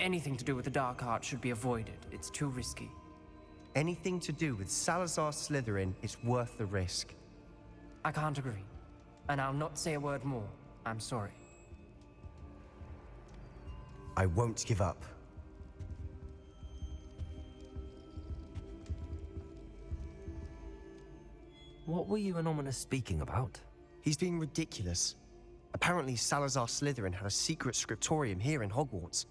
anything to do with the dark arts should be avoided. It's too risky. Anything to do with Salazar Slytherin is worth the risk. I can't agree. And I'll not say a word more. I'm sorry. I won't give up. What were you and Ominous speaking about? He's being ridiculous. Apparently Salazar Slytherin had a secret scriptorium here in Hogwarts.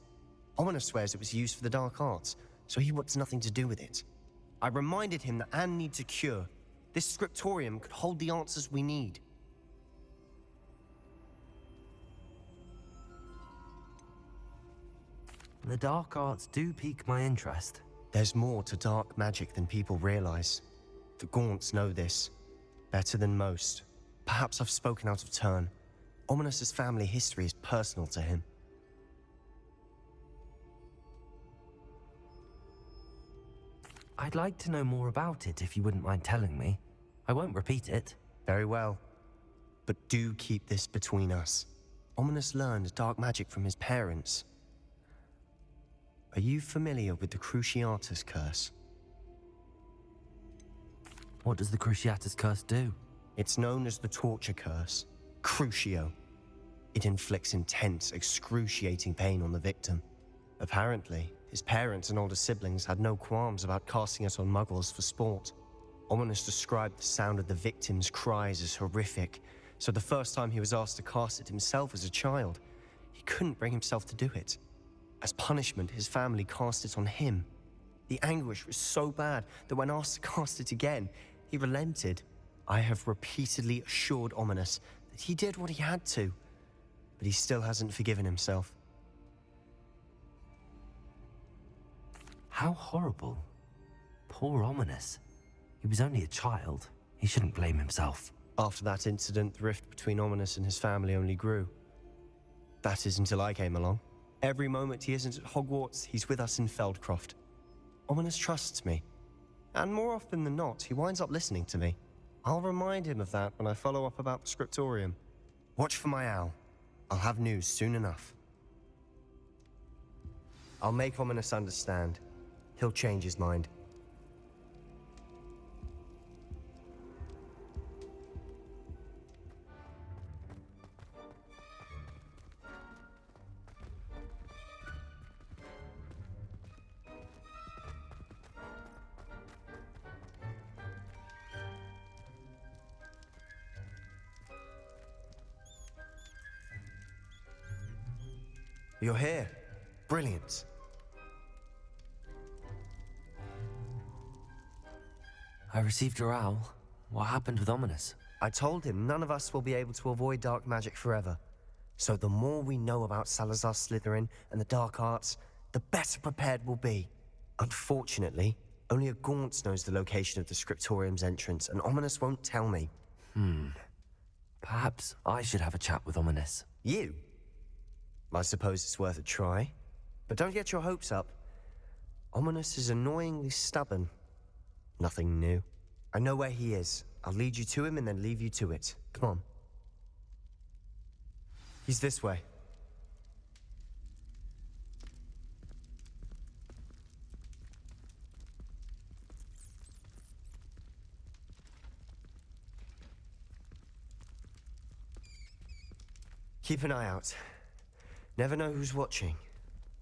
Ominous swears it was used for the dark arts, so he wants nothing to do with it. I reminded him that Anne needs a cure. This scriptorium could hold the answers we need. The dark arts do pique my interest. There's more to dark magic than people realize. The Gaunts know this. Better than most. Perhaps I've spoken out of turn. Ominous's family history is personal to him. I'd like to know more about it if you wouldn't mind telling me. I won't repeat it. Very well. But do keep this between us. Ominous learned dark magic from his parents. Are you familiar with the Cruciatus Curse? What does the Cruciatus Curse do? It's known as the Torture Curse, Crucio. It inflicts intense, excruciating pain on the victim. Apparently, his parents and older siblings had no qualms about casting it on muggles for sport. Ominous described the sound of the victim's cries as horrific, so the first time he was asked to cast it himself as a child, he couldn't bring himself to do it. As punishment, his family cast it on him. The anguish was so bad that when asked to cast it again, he relented. I have repeatedly assured Ominous that he did what he had to, but he still hasn't forgiven himself. How horrible. Poor Ominous. He was only a child. He shouldn't blame himself. After that incident, the rift between Ominous and his family only grew. That is until I came along. Every moment he isn't at Hogwarts, he's with us in Feldcroft. Ominous trusts me. And more often than not, he winds up listening to me. I'll remind him of that when I follow up about the Scriptorium. Watch for my owl. I'll have news soon enough. I'll make Ominous understand. He'll change his mind. You're here. Brilliant. I received your owl. What happened with Ominous? I told him none of us will be able to avoid dark magic forever. So the more we know about Salazar Slytherin and the dark arts, the better prepared we'll be. Unfortunately, only a Gaunt knows the location of the Scriptorium's entrance, and Ominous won't tell me. Perhaps I should have a chat with Ominous. You? I suppose it's worth a try. But don't get your hopes up. Ominous is annoyingly stubborn. Nothing new. I know where he is. I'll lead you to him and then leave you to it. Come on. He's this way. Keep an eye out. Never know who's watching,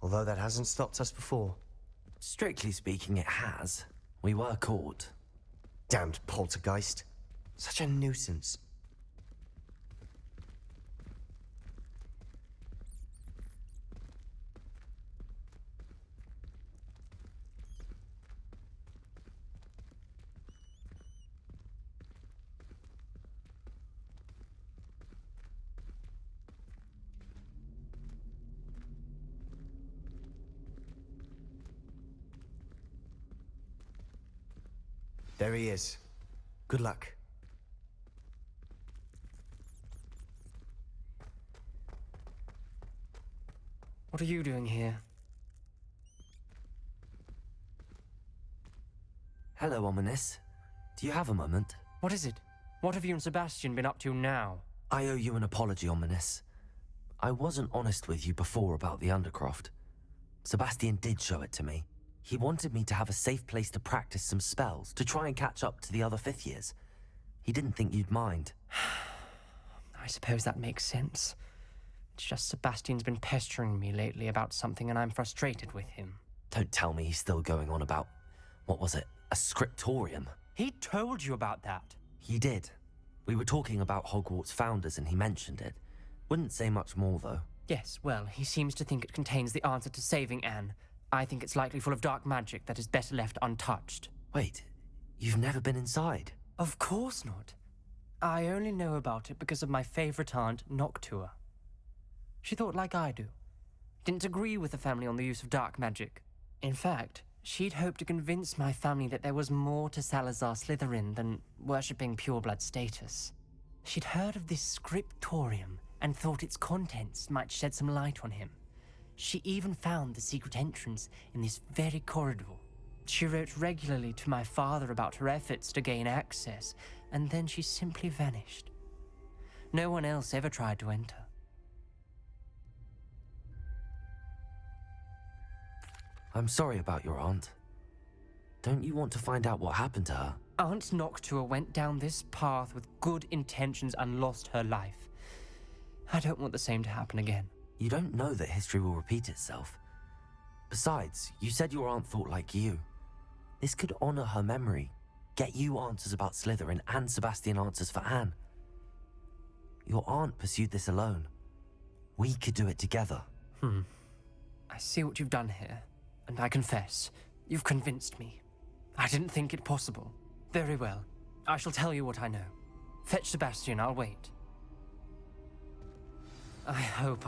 although that hasn't stopped us before. Strictly speaking, it has. We were caught. Damned poltergeist. Such a nuisance. There he is. Good luck. What are you doing here? Hello, Ominous. Do you have a moment? What is it? What have you and Sebastian been up to now? I owe you an apology, Ominous. I wasn't honest with you before about the Undercroft. Sebastian did show it to me. He wanted me to have a safe place to practice some spells, to try and catch up to the other 5th years. He didn't think you'd mind. I suppose that makes sense. It's just Sebastian's been pestering me lately about something and I'm frustrated with him. Don't tell me he's still going on about, what was it, a scriptorium? He told you about that. He did. We were talking about Hogwarts founders and he mentioned it. Wouldn't say much more though. Yes, well, he seems to think it contains the answer to saving Anne. I think it's likely full of dark magic that is better left untouched. Wait, you've never been inside? Of course not. I only know about it because of my favorite aunt, Noctua. She thought like I do. Didn't agree with the family on the use of dark magic. In fact, she'd hoped to convince my family that there was more to Salazar Slytherin than worshipping pureblood status. She'd heard of this scriptorium and thought its contents might shed some light on him. She even found the secret entrance in this very corridor. She wrote regularly to my father about her efforts to gain access, and then she simply vanished. No one else ever tried to enter. I'm sorry about your aunt. Don't you want to find out what happened to her? Aunt Noctua went down this path with good intentions and lost her life. I don't want the same to happen again. You don't know that history will repeat itself. Besides, you said your aunt thought like you. This could honor her memory, get you answers about Slytherin and Sebastian answers for Anne. Your aunt pursued this alone. We could do it together. I see what you've done here, and I confess, you've convinced me. I didn't think it possible. Very well. I shall tell you what I know. Fetch Sebastian, I'll wait. I hope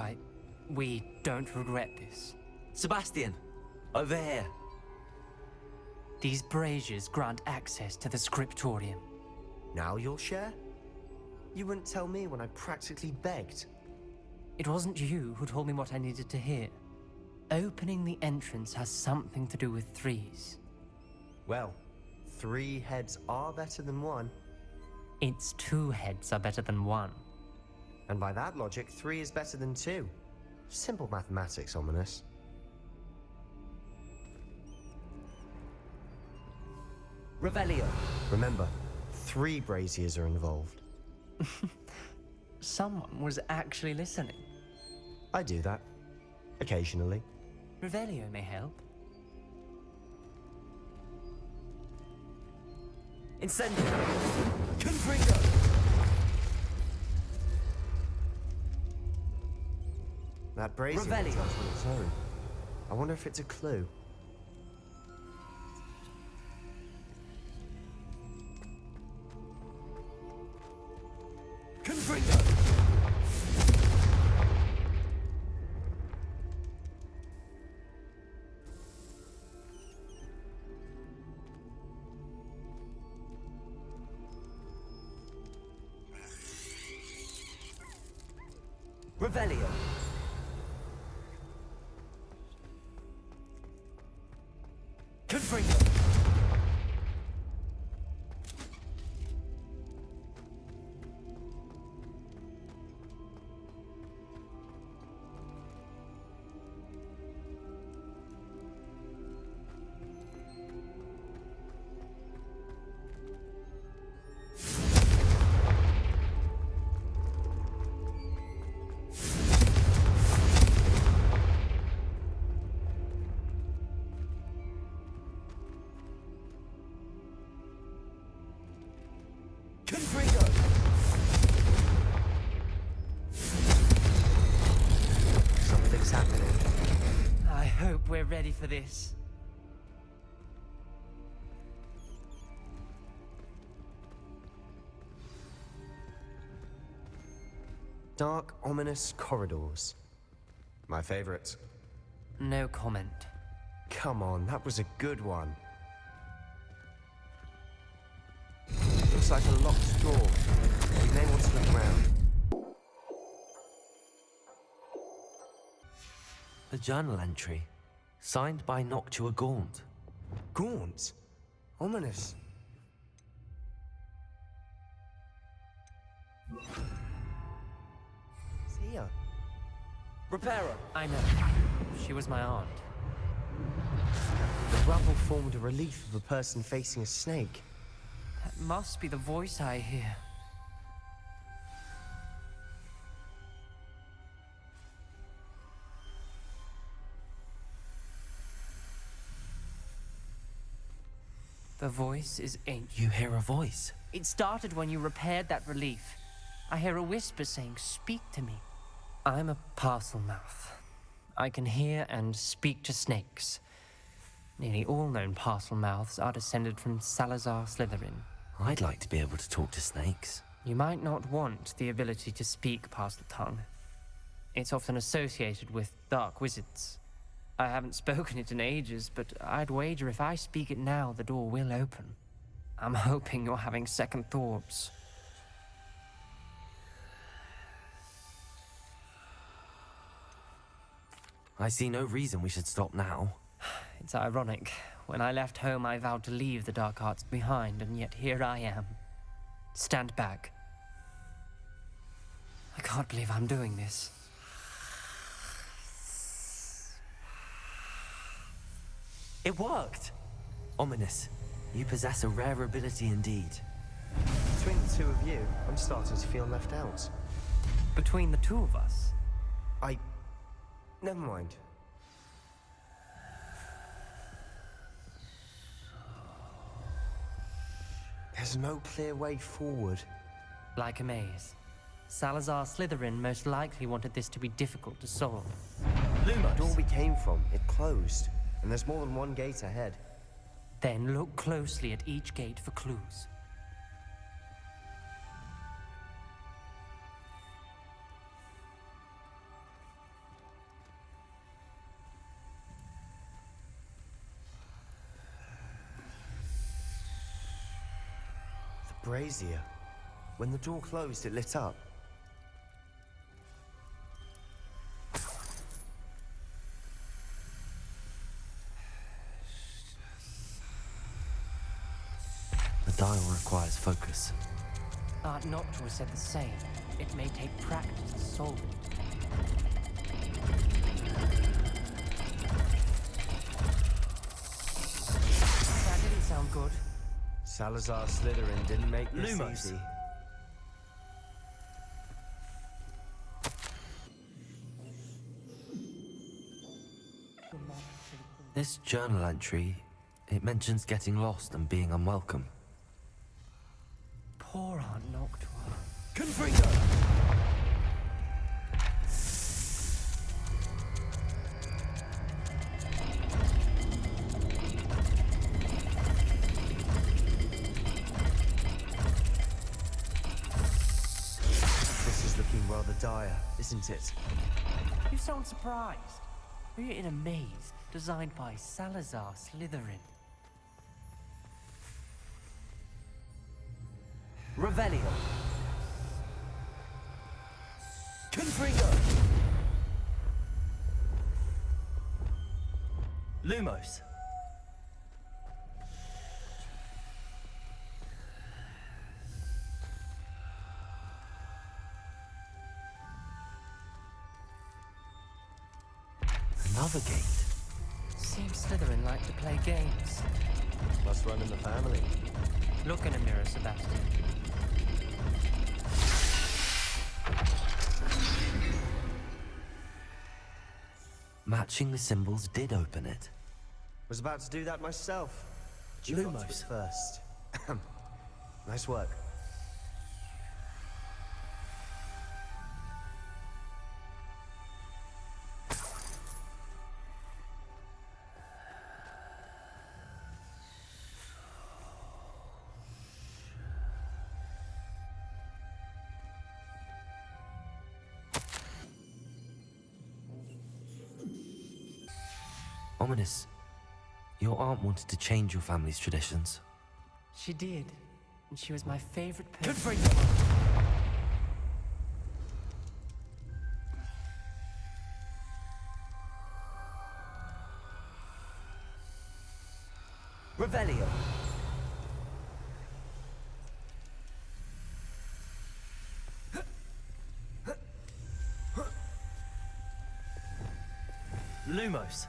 we don't regret this. Sebastian! Over here! These braziers grant access to the scriptorium. Now you'll share? You wouldn't tell me when I practically begged. It wasn't you who told me what I needed to hear. Opening the entrance has something to do with threes. Well, 3 heads are better than 1. Its 2 heads are better than 1. And by that logic, 3 is better than 2. Simple mathematics, Ominous. Revelio! Remember, 3 braziers are involved. Someone was actually listening. I do that. Occasionally. Revelio may help. Incendio! Confringo! That brazier Revelio. is on its own. I wonder if it's a clue. Confringo! Revelio! Confringo! Confringo! Something's happening. I hope we're ready for this. Dark, ominous corridors. My favorite. No comment. Come on, that was a good one. Looks like a locked door. We may want to look around. A journal entry, signed by Noctua Gaunt. Gaunt? Ominous. It's here. Reparo! I know. She was my aunt. rubble formed a relief of a person facing a snake. That must be the voice I hear. The voice is ancient. You hear a voice? It started when you repaired that relief. I hear a whisper saying, "Speak to me." I'm a parcel mouth. I can hear and speak to snakes. Nearly all known parcel mouths are descended from Salazar Slytherin. I'd like to be able to talk to snakes. You might not want the ability to speak parcel tongue. It's often associated with dark wizards. I haven't spoken it in ages, but I'd wager if I speak it now, the door will open. I'm hoping you're having second thoughts. I see no reason we should stop now. It's ironic. When I left home, I vowed to leave the dark arts behind, and yet here I am. Stand back. I can't believe I'm doing this. It worked! Ominous. You possess a rare ability indeed. Between the two of you, I'm starting to feel left out. Between the two of us, Never mind. There's no clear way forward. like a maze. Salazar Slytherin most likely wanted this to be difficult to solve. The door we came from, it closed. And there's more than one gate ahead. Then look closely at each gate for clues. The brazier. When the door closed, it lit up. The dial requires focus. Art Noctua said the same. It may take practice to solve it. That didn't sound good. Salazar Slytherin didn't make this Lumos. easy. This journal entry, it mentions getting lost and being unwelcome. Poor Aunt Noctua. Confringo! This is looking rather dire, isn't it? You sound surprised. We're in a maze designed by Salazar Slytherin. Revelio! Confringo! Lumos! Another gate. Seems Slytherin like to play games. Must run in the family. Look in a mirror, Sebastian. Matching the symbols did open it. Was about to do that myself. But you got to it first. Nice work. Ominous. Your aunt wanted to change your family's traditions. She did. And she was my favorite person. Confringo! Revelio! Lumos!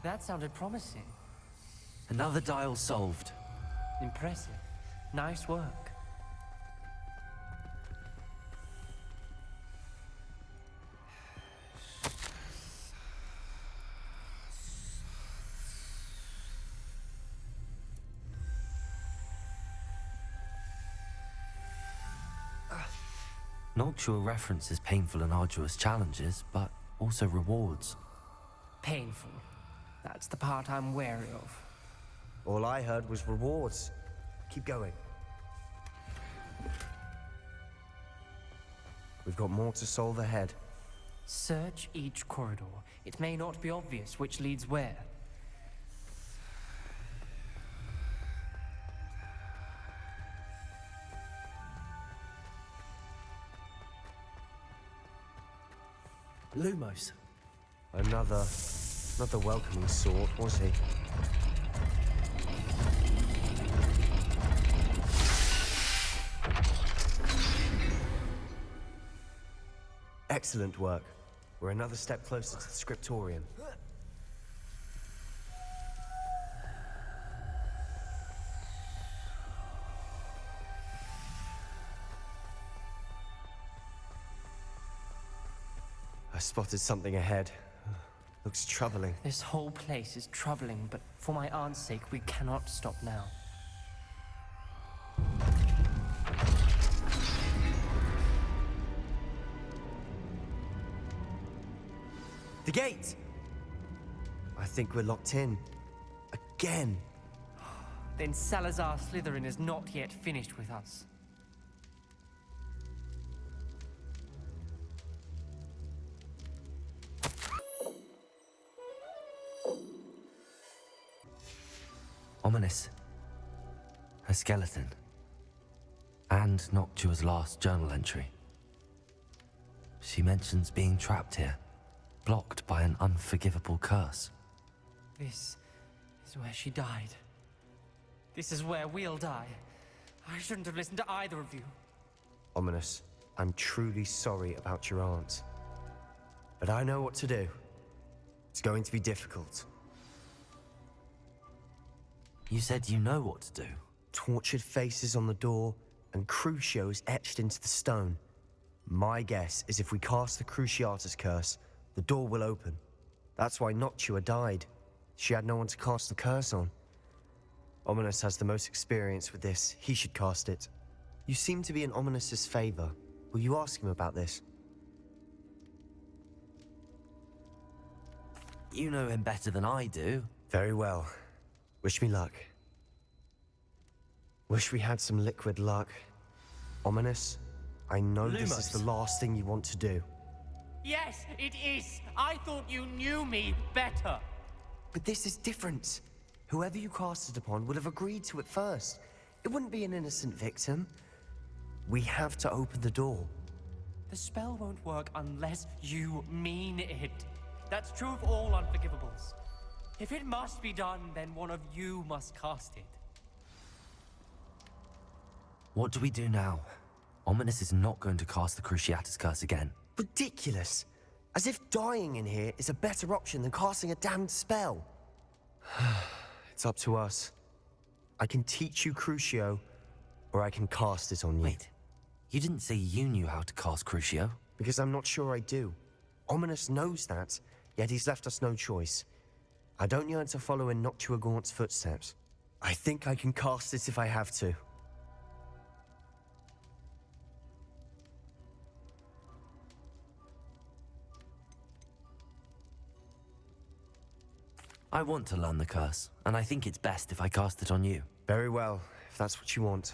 That sounded promising. Another dial solved. Impressive. Nice work. Noctua references painful and arduous challenges, but also rewards. Painful. That's the part I'm wary of. All I heard was rewards. Keep going. We've got more to solve ahead. Search each corridor. It may not be obvious which leads where. Lumos. Not the welcoming sort, was he? Excellent work. We're another step closer to the Scriptorium. I spotted something ahead. Looks troubling. This whole place is troubling, but for my aunt's sake, we cannot stop now. The gate! I think we're locked in. Again. Then Salazar Slytherin is not yet finished with us. Ominous. A skeleton. And Noctua's last journal entry. She mentions being trapped here, blocked by an unforgivable curse. This is where she died. This is where we'll die. I shouldn't have listened to either of you. Ominous, I'm truly sorry about your aunt. But I know what to do. It's going to be difficult. You said you know what to do. Tortured faces on the door, and Crucio is etched into the stone. My guess is if we cast the Cruciatus curse, the door will open. That's why Noctua died. She had no one to cast the curse on. Ominous has the most experience with this. He should cast it. You seem to be in Ominous's favor. Will you ask him about this? You know him better than I do. Very well. Wish me luck. Wish we had some liquid luck. Ominous, I know this is the last thing you want to do. Yes, it is. I thought you knew me better. But this is different. Whoever you cast it upon would have agreed to it first. It wouldn't be an innocent victim. We have to open the door. The spell won't work unless you mean it. That's true of all unforgivables. If it must be done, then one of you must cast it. What do we do now? Ominous is not going to cast the Cruciatus curse again. Ridiculous. As if dying in here is a better option than casting a damned spell. It's up to us. I can teach you Crucio, or I can cast it on you. Wait, you didn't say you knew how to cast Crucio? Because I'm not sure I do. Ominous knows that, yet he's left us no choice. I don't yearn to follow in Noctua Gaunt's footsteps. I think I can cast it if I have to. I want to learn the curse, and I think it's best if I cast it on you. Very well, if that's what you want.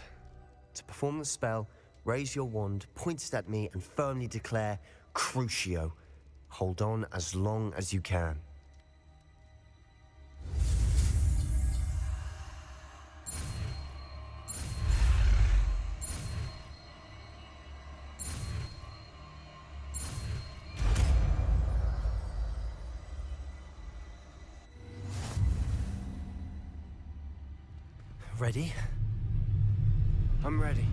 To perform the spell, raise your wand, point it at me, and firmly declare, Crucio. Hold on as long as you can. Ready? I'm ready.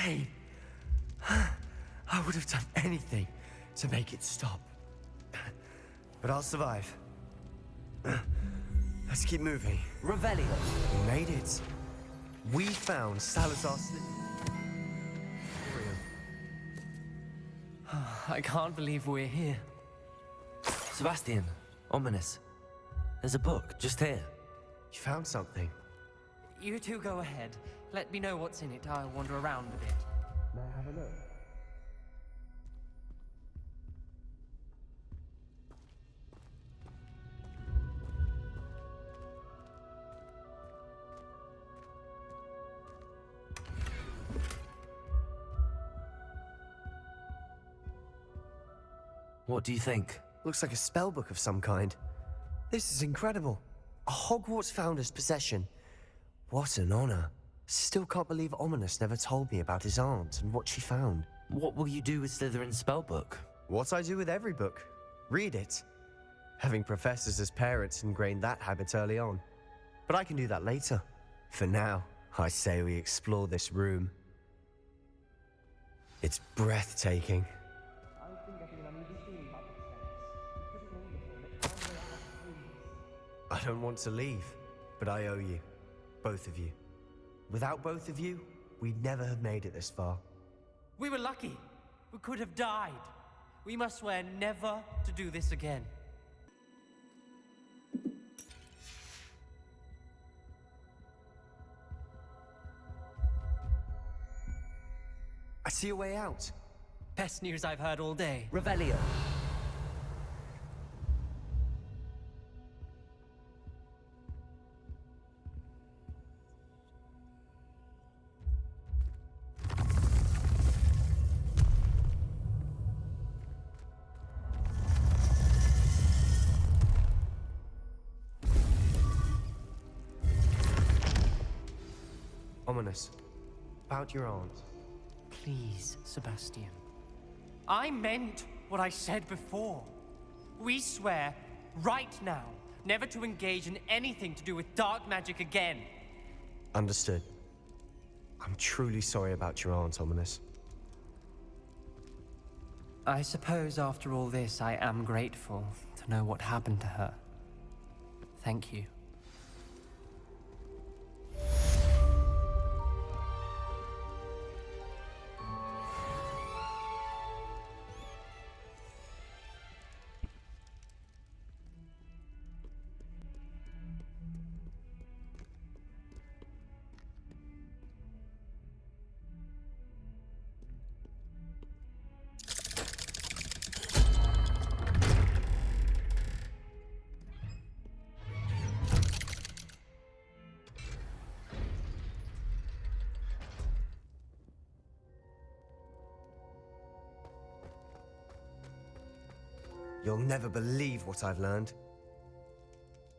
pain. I would have done anything to make it stop. But I'll survive. Let's keep moving. Revelio. We made it. We found Salazar Slytherin Scriptorium. I can't believe we're here. Sebastian, ominous. There's a book just here. You found something. You two go ahead. Let me know what's in it. I'll wander around a bit. May I have a look? What do you think? Looks like a spellbook of some kind. This is incredible. A Hogwarts founder's possession. What an honor. Still can't believe Ominous never told me about his aunt and what she found. What will you do with Slytherin's spellbook? What I do with every book. Read it. Having professors as parents ingrained that habit early on. But I can do that later. For now, I say we explore this room. It's breathtaking. I don't want to leave, but I owe you. Both of you. Without both of you, we'd never have made it this far. We were lucky. We could have died. We must swear never to do this again. I see a way out. Best news I've heard all day. Revelio. Ominous. About your aunt. Please, Sebastian. I meant what I said before. We swear, right now, never to engage in anything to do with dark magic again. Understood. I'm truly sorry about your aunt, Ominous. I suppose after all this, I am grateful to know what happened to her. Thank you. You'll never believe what I've learned.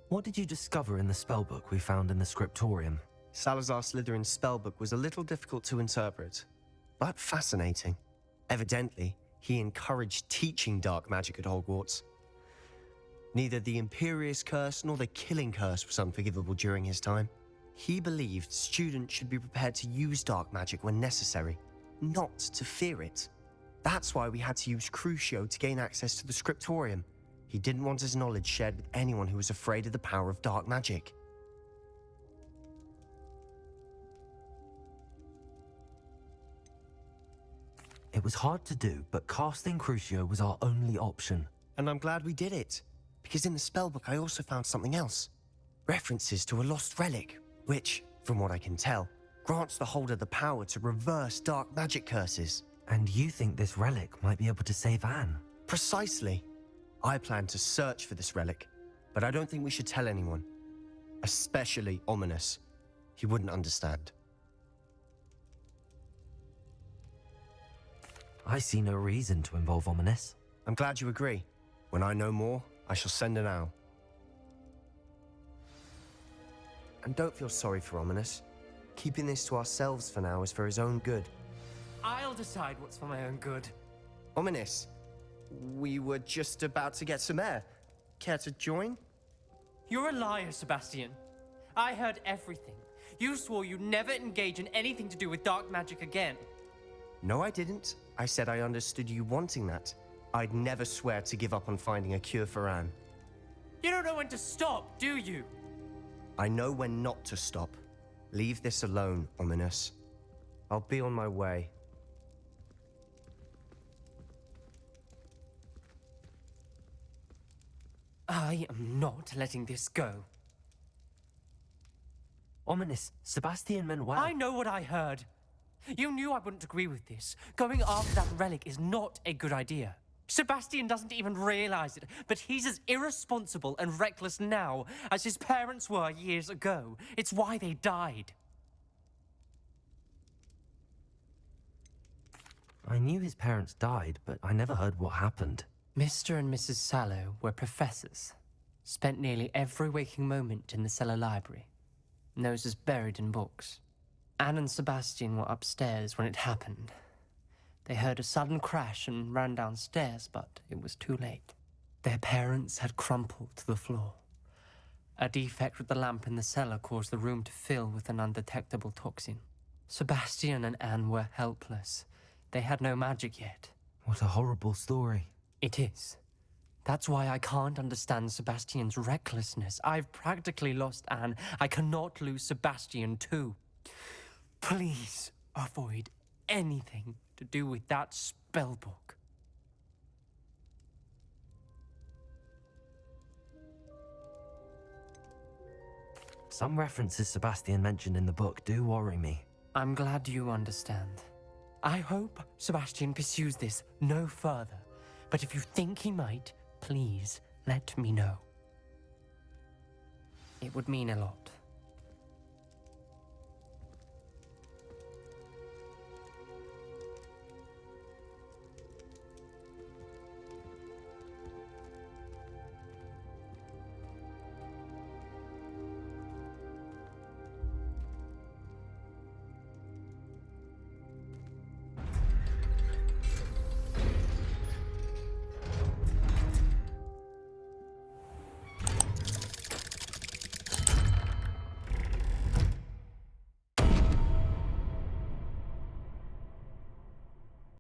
What did you discover in the spellbook we found in the Scriptorium? Salazar Slytherin Spellbook was a little difficult to interpret, but fascinating. Evidently, he encouraged teaching dark magic at Hogwarts. Neither the Imperious Curse nor the Killing Curse was unforgivable during his time. He believed students should be prepared to use dark magic when necessary, not to fear it. That's why we had to use Crucio to gain access to the Scriptorium. He didn't want his knowledge shared with anyone who was afraid of the power of dark magic. It was hard to do, but casting Crucio was our only option. And I'm glad we did it, because in the spellbook I also found something else. References to a lost relic, which, from what I can tell, grants the holder the power to reverse dark magic curses. And you think this relic might be able to save Anne? Precisely. I plan to search for this relic, but I don't think we should tell anyone. Especially Ominous. He wouldn't understand. I see no reason to involve Ominous. I'm glad you agree. When I know more, I shall send an owl. And don't feel sorry for Ominous. Keeping this to ourselves for now is for his own good. I'll decide what's for my own good. Ominous, we were just about to get some air. Care to join? You're a liar, Sebastian. I heard everything. You swore you'd never engage in anything to do with dark magic again. No, I didn't. I said I understood you wanting that. I'd never swear to give up on finding a cure for Anne. You don't know when to stop, do you? I know when not to stop. Leave this alone, Ominous. I'll be on my way. I am not letting this go. Ominous, Sebastian meant well. I know what I heard. You knew I wouldn't agree with this. Going after that relic is not a good idea. Sebastian doesn't even realize it, but he's as irresponsible and reckless now as his parents were years ago. It's why they died. I knew his parents died, but I never heard what happened. Mr. and Mrs. Sallow were professors. Spent nearly every waking moment in the cellar library. Noses buried in books. Anne and Sebastian were upstairs when it happened. They heard a sudden crash and ran downstairs, but it was too late. Their parents had crumpled to the floor. A defect with the lamp in the cellar caused the room to fill with an undetectable toxin. Sebastian and Anne were helpless. They had no magic yet. What a horrible story. It is. That's why I can't understand Sebastian's recklessness. I've practically lost Anne. I cannot lose Sebastian too. Please avoid anything to do with that spellbook. Some references Sebastian mentioned in the book do worry me. I'm glad you understand. I hope Sebastian pursues this no further. But if you think he might, please let me know. It would mean a lot.